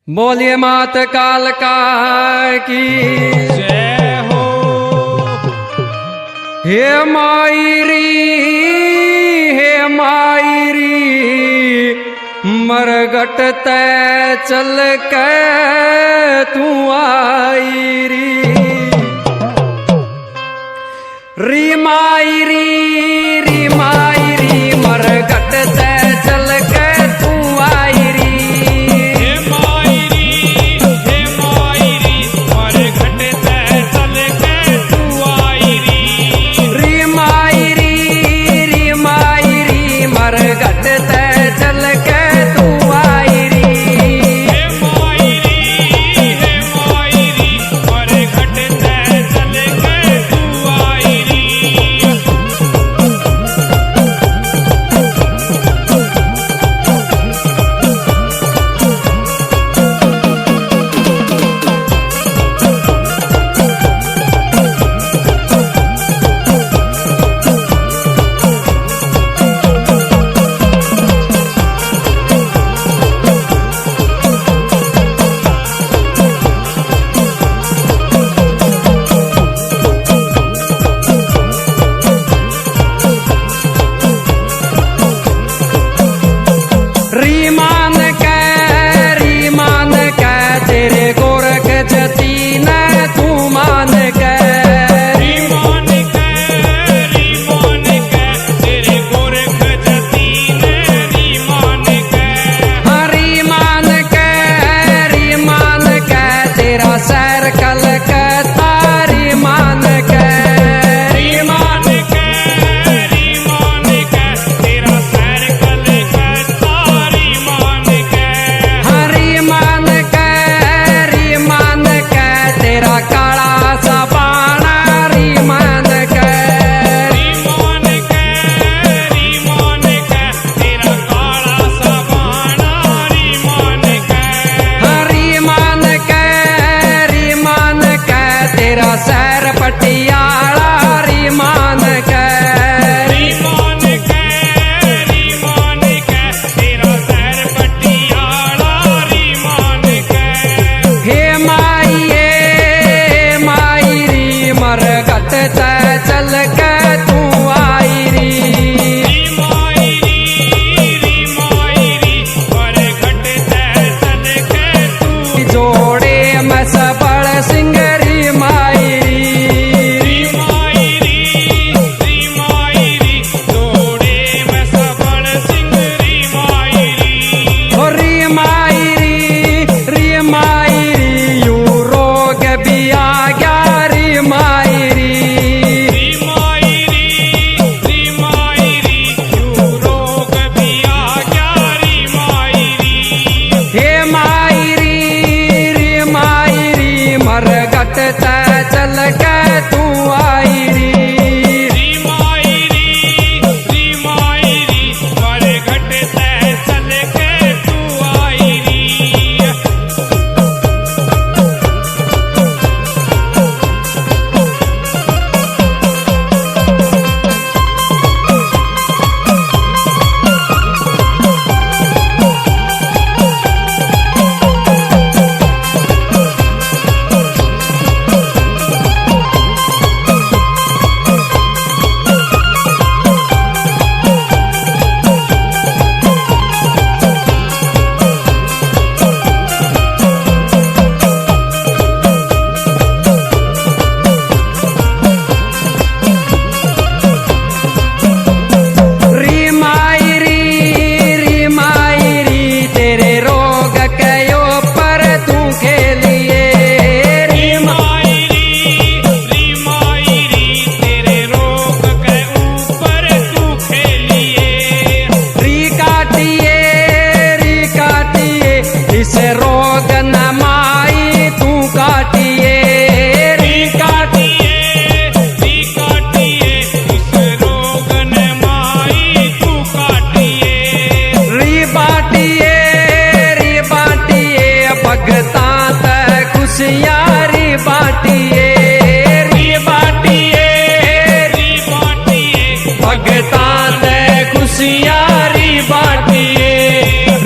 बोलिए मात कालका की जय हो। हे मायरी मरगट तै चल के तू आई री मायरी मरगट तै चल के तू आई री चल के तू आई री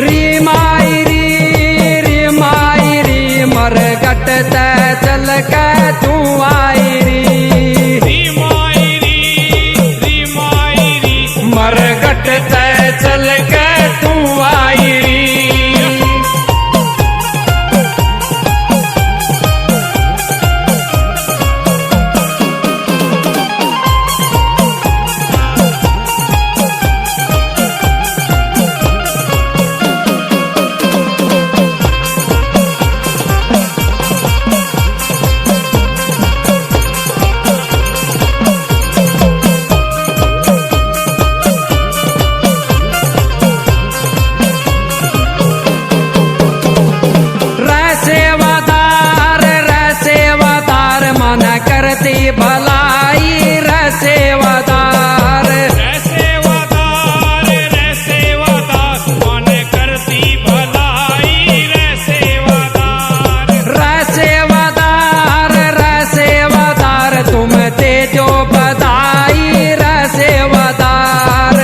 री मायरी गटत चल के तू आई री री मायरी मरघट तय चल के तू आई री मन करती भलाई रसेवादार मन करती भलाई रसेवादार तुम तेजो बधाई रसेवादार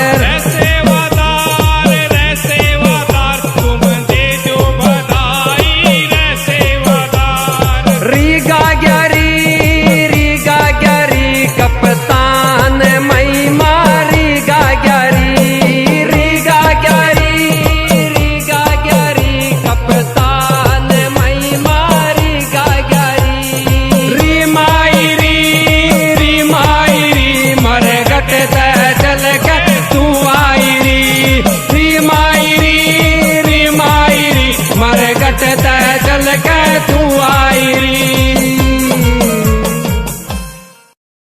तुम तेजो बधाई रीगा कप्तान मई मारी गागरी कप्तान मई मारी गागरी री मायरी मरघट चल के तू आई री मायरी मरघट चल के तू आई री